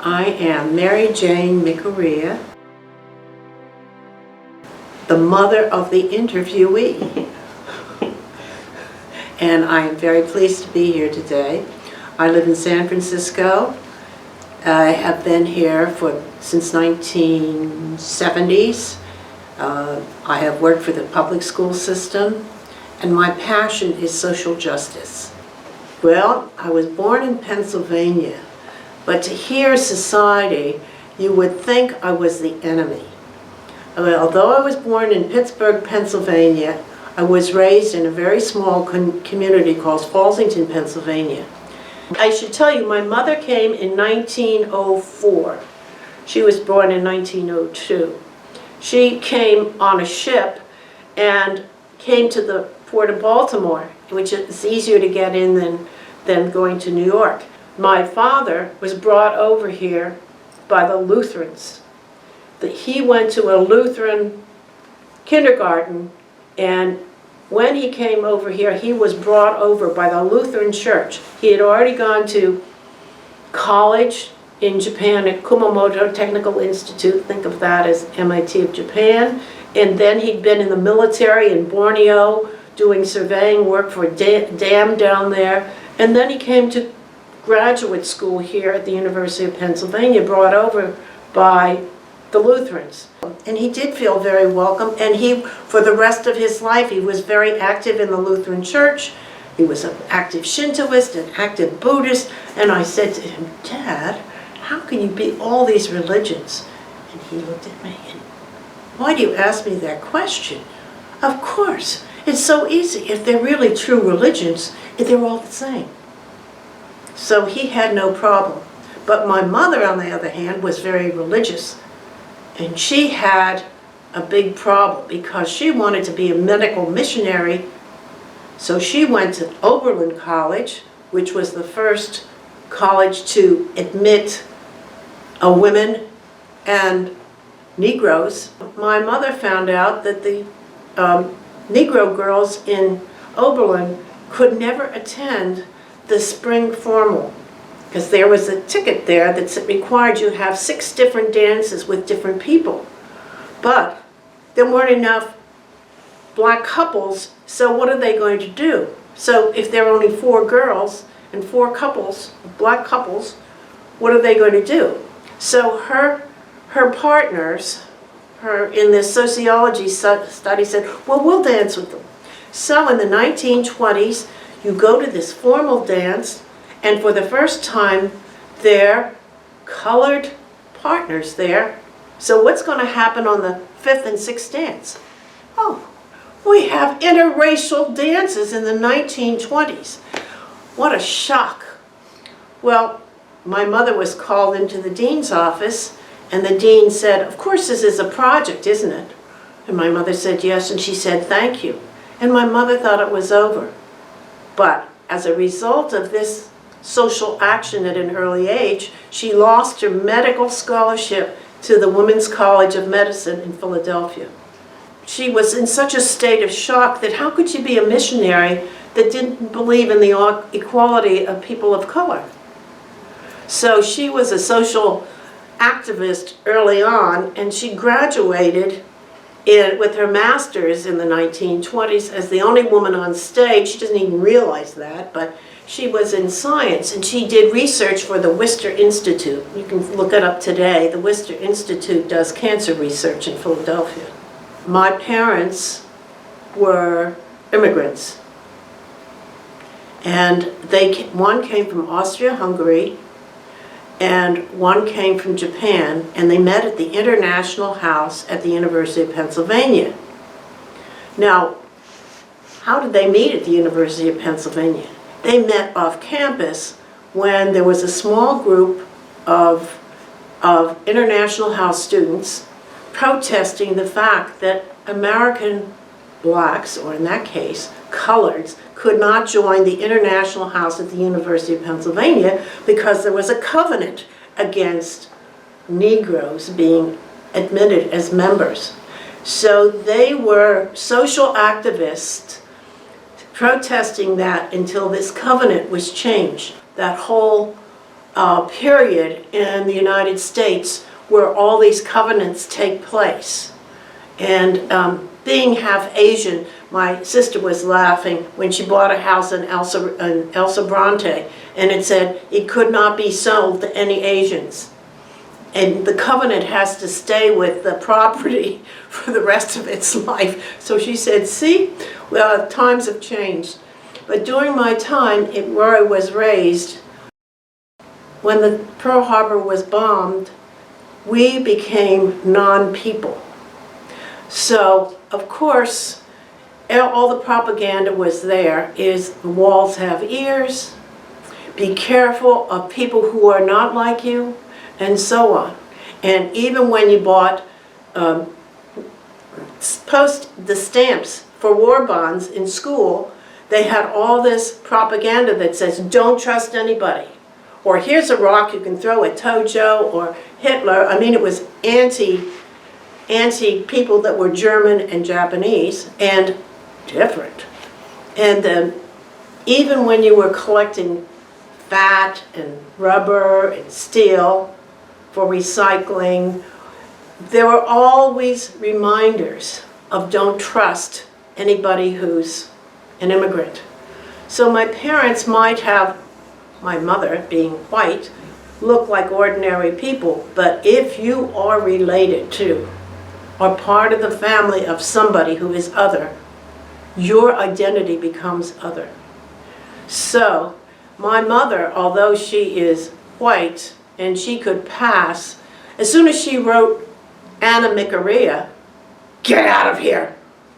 I am Mary Jane Mikuriya, the mother of the interviewee. And I am very pleased to be here today. I live in San Francisco. I have been here since 1970s. I have worked for the public school system, and my passion is social justice. Well, I was born in Pennsylvania, but to hear society, you would think I was the enemy. Although I was born in Pittsburgh, Pennsylvania, I was raised in a very small community called Fallsington, Pennsylvania. I should tell you, my mother came in 1904. She was born in 1902. She came on a ship and came to the port of Baltimore, which is easier to get in than going to New York. My father was brought over here by the Lutherans. He went to a Lutheran kindergarten, and when he came over here, he was brought over by the Lutheran Church. He had already gone to college in Japan at Kumamoto Technical Institute, think of that as MIT of Japan, and then he'd been in the military in Borneo doing surveying work for a dam down there, and then he came to graduate school here at the University of Pennsylvania, brought over by the Lutherans. And he did feel very welcome, and for the rest of his life, he was very active in the Lutheran Church. He was an active Shintoist, an active Buddhist, and I said to him, "Dad, how can you be all these religions?" And he looked at me and, "Why do you ask me that question? Of course, it's so easy. If they're really true religions, they're all the same." So he had no problem. But my mother, on the other hand, was very religious. And she had a big problem because she wanted to be a medical missionary. So she went to Oberlin College, which was the first college to admit women and Negroes. My mother found out that the Negro girls in Oberlin could never attend the spring formal, because there was a ticket there that required you have 6 different dances with different people. But there weren't enough black couples, so what are they going to do? So if there are only 4 girls and 4 couples, black couples, what are they going to do? So her partners, in this sociology study said, well, we'll dance with them. So in the 1920s, you go to this formal dance, and for the first time, there are colored partners there. So what's going to happen on the 5th and 6th dance? Oh, we have interracial dances in the 1920s. What a shock. Well, my mother was called into the dean's office, and the dean said, "Of course this is a project, isn't it?" And my mother said yes, and she said thank you. And my mother thought it was over. But as a result of this social action at an early age, she lost her medical scholarship to the Women's College of Medicine in Philadelphia. She was in such a state of shock that how could she be a missionary that didn't believe in the equality of people of color? So she was a social activist early on, and she graduated with her master's in the 1920s as the only woman on stage. She doesn't even realize that, but she was in science, and she did research for the Worcester Institute. You can look it up today. The Worcester Institute does cancer research in Philadelphia. My parents were immigrants, and one came from Austria-Hungary, and one came from Japan, and they met at the International House at the University of Pennsylvania. Now, how did they meet at the University of Pennsylvania? They met off campus when there was a small group of International House students protesting the fact that American blacks, or in that case, coloreds, could not join the International House at the University of Pennsylvania because there was a covenant against Negroes being admitted as members. So they were social activists protesting that until this covenant was changed. That whole period in the United States where all these covenants take place. And being half Asian, my sister was laughing when she bought a house in El Bronte, and it said it could not be sold to any Asians. And the covenant has to stay with the property for the rest of its life. So she said, see, well, times have changed. But during my time where I was raised, when the Pearl Harbor was bombed, we became non-people. So, of course, all the propaganda was there, is the walls have ears, be careful of people who are not like you, and so on. And even when you bought the stamps for war bonds in school, they had all this propaganda that says, don't trust anybody. Or here's a rock you can throw at Tojo or Hitler. I mean, it was anti people that were German and Japanese and different. And even when you were collecting fat and rubber and steel for recycling, there were always reminders of don't trust anybody who's an immigrant. So my parents might have, my mother being white, look like ordinary people, but if you are related to or part of the family of somebody who is other, your identity becomes other. So my mother, although she is white and she could pass, as soon as she wrote Anna Mikuriya, get out of here.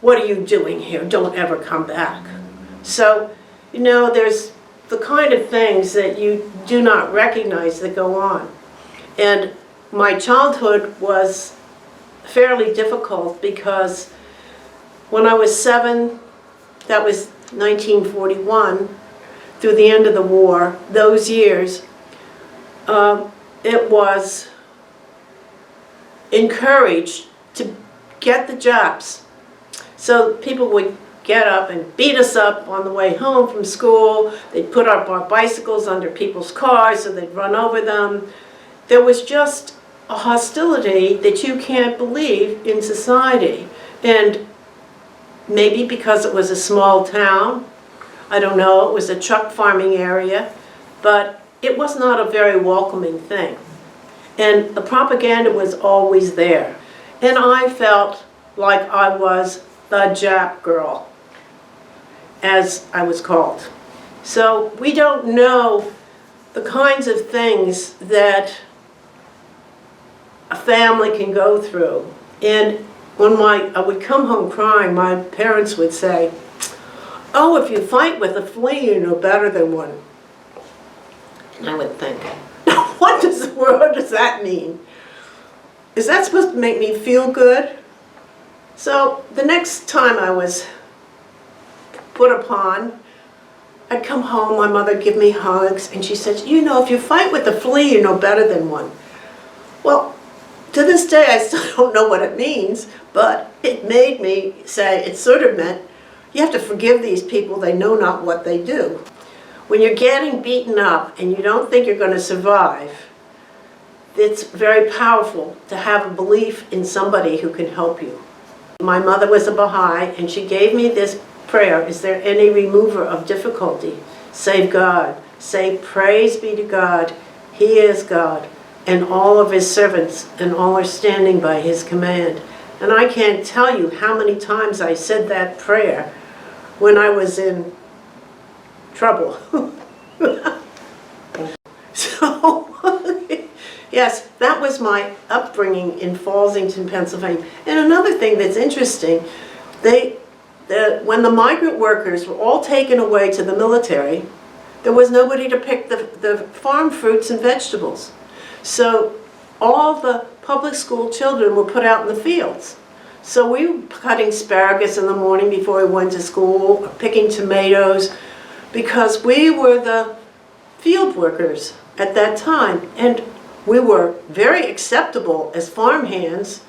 What are you doing here? Don't ever come back. So, you know, there's the kind of things that you do not recognize that go on. And my childhood was fairly difficult because when I was 7, that was 1941, through the end of the war, those years, it was encouraged to get the jobs. So people would get up and beat us up on the way home from school. They'd put our bicycles under people's cars so they'd run over them. There was just a hostility that you can't believe in society. And maybe because it was a small town, I don't know, it was a truck farming area, but it was not a very welcoming thing. And the propaganda was always there. And I felt like I was the Jap girl, as I was called. So we don't know the kinds of things that a family can go through. And when I would come home crying, my parents would say, oh, if you fight with a flea, you know better than one. And I would think, what does that mean? Is that supposed to make me feel good? So the next time I was put upon, I'd come home, my mother would give me hugs, and she said, you know, if you fight with a flea, you know better than one. Well, to this day, I still don't know what it means, but it made me say, it sort of meant, you have to forgive these people, they know not what they do. When you're getting beaten up and you don't think you're going to survive, it's very powerful to have a belief in somebody who can help you. My mother was a Baha'i, and she gave me this prayer, is there any remover of difficulty? Save God. Say, praise be to God, He is God, and all of His servants, and all are standing by His command. And I can't tell you how many times I said that prayer when I was in trouble. So, yes, that was my upbringing in Fallsington, Pennsylvania. And another thing that's interesting, when the migrant workers were all taken away to the military, there was nobody to pick the farm fruits and vegetables. So all the public school children were put out in the fields. So we were cutting asparagus in the morning before we went to school, or picking tomatoes, because we were the field workers at that time. And we were very acceptable as farmhands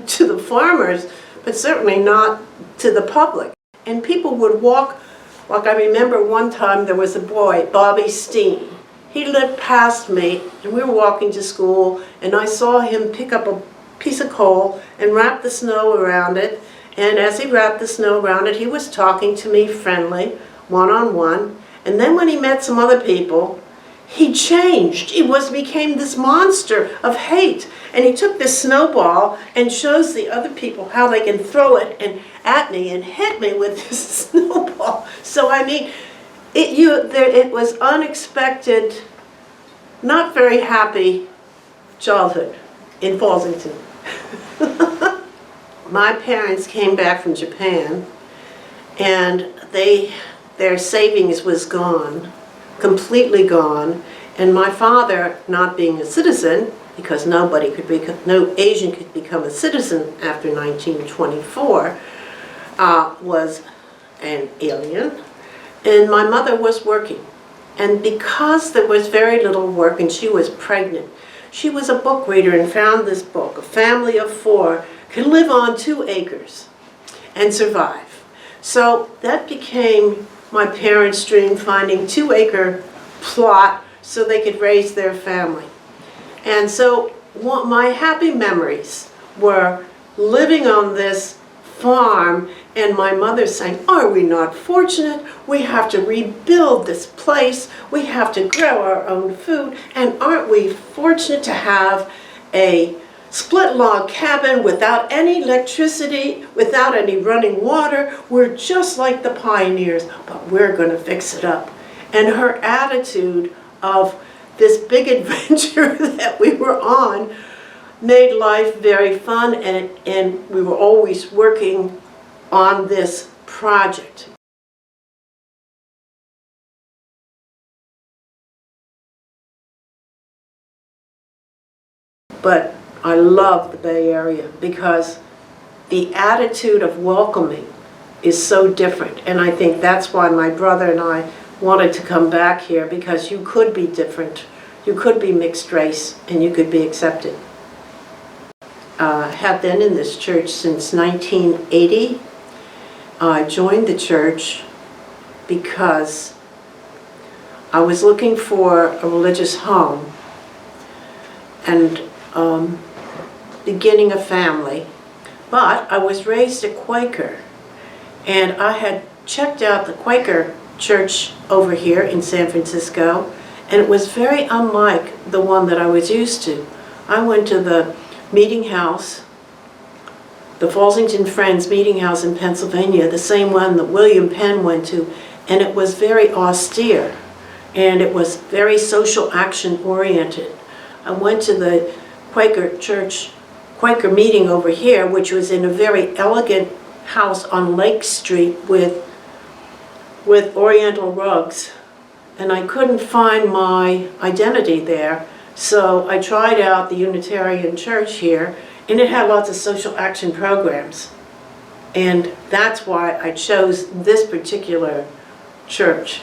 to the farmers, but certainly not to the public. And people would walk, like I remember one time there was a boy, Bobby Steen. he lived past me, and we were walking to school, and I saw him pick up a piece of coal and wrap the snow around it. And as he wrapped the snow around it, he was talking to me friendly, one-on-one. And then when he met some other people, he changed. He became this monster of hate. And he took this snowball and shows the other people how they can throw it at me and hit me with this snowball. So I mean, it was unexpected, not very happy childhood in Fallsington. My parents came back from Japan, and their savings was gone, completely gone. And my father, not being a citizen, because no Asian could become a citizen after 1924, was an alien. And my mother was working. And because there was very little work and she was pregnant, she was a book reader and found this book, A Family of Four Can Live on 2 acres and Survive. So that became my parents' dream, finding 2-acre plot so they could raise their family. And so my happy memories were living on this farm and my mother saying, "Are we not fortunate? We have to rebuild this place. We have to grow our own food. And aren't we fortunate to have a split log cabin without any electricity, without any running water? We're just like the pioneers, but we're going to fix it up." And her attitude of this big adventure that we were on made life very fun, and we were always working on this project. But I love the Bay Area because the attitude of welcoming is so different. And I think that's why my brother and I wanted to come back here, because you could be different. You could be mixed race and you could be accepted. I have been in this church since 1980. I joined the church because I was looking for a religious home and beginning a family. But I was raised a Quaker, and I had checked out the Quaker church over here in San Francisco, and it was very unlike the one that I was used to. I went to the meeting house, the Fallsington Friends meeting house in Pennsylvania, the same one that William Penn went to, and it was very austere, and it was very social action oriented. I went to the Quaker church, Quaker meeting over here, which was in a very elegant house on Lake Street with oriental rugs, and I couldn't find my identity there. So I tried out the Unitarian Church here, and it had lots of social action programs. And that's why I chose this particular church.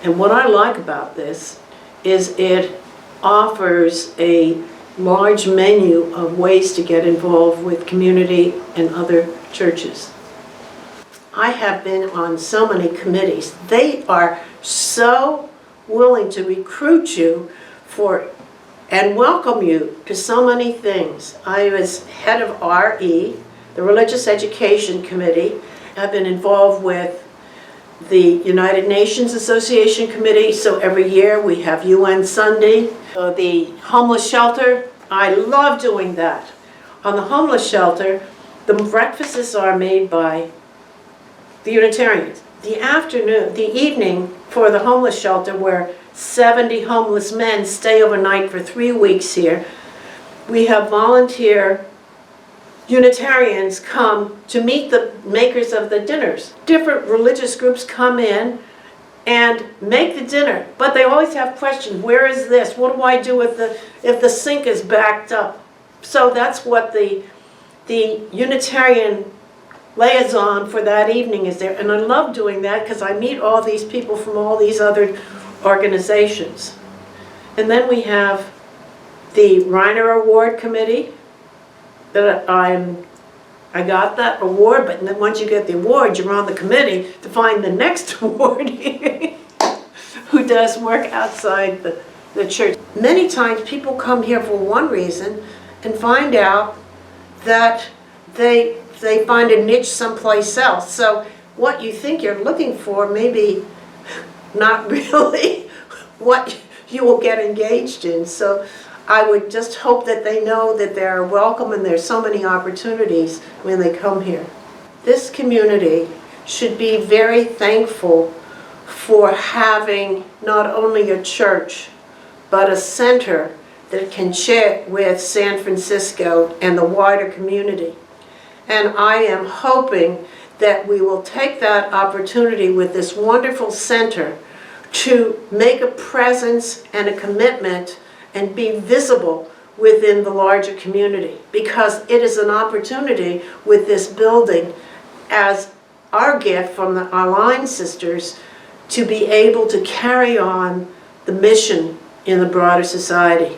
And what I like about this is it offers a large menu of ways to get involved with community and other churches. I have been on so many committees. They are so willing to recruit you and welcome you to so many things. I was head of RE, the Religious Education Committee. I've been involved with the United Nations Association Committee, so every year we have UN Sunday. The homeless shelter, I love doing that. On the homeless shelter, the breakfasts are made by the Unitarians. The evening for the homeless shelter, where 70 homeless men stay overnight for 3 weeks here, we have volunteer Unitarians come to meet the makers of the dinners. Different religious groups come in and make the dinner, but they always have questions. Where is this? What do I do if the sink is backed up? So that's what the Unitarian liaison for that evening is there. And I love doing that because I meet all these people from all these other organizations. And then we have the Rheiner Award Committee. That I got that award, but then once you get the award, you're on the committee to find the next awardee who does work outside the the church. Many times people come here for one reason and find out that they find a niche someplace else. So what you think you're looking for may be not really what you will get engaged in. So I would just hope that they know that they're welcome and there's so many opportunities when they come here. This community should be very thankful for having not only a church, but a center that can share with San Francisco and the wider community. And I am hoping that we will take that opportunity with this wonderful center to make a presence and a commitment and be visible within the larger community, because it is an opportunity with this building as our gift from our line sisters to be able to carry on the mission in the broader society.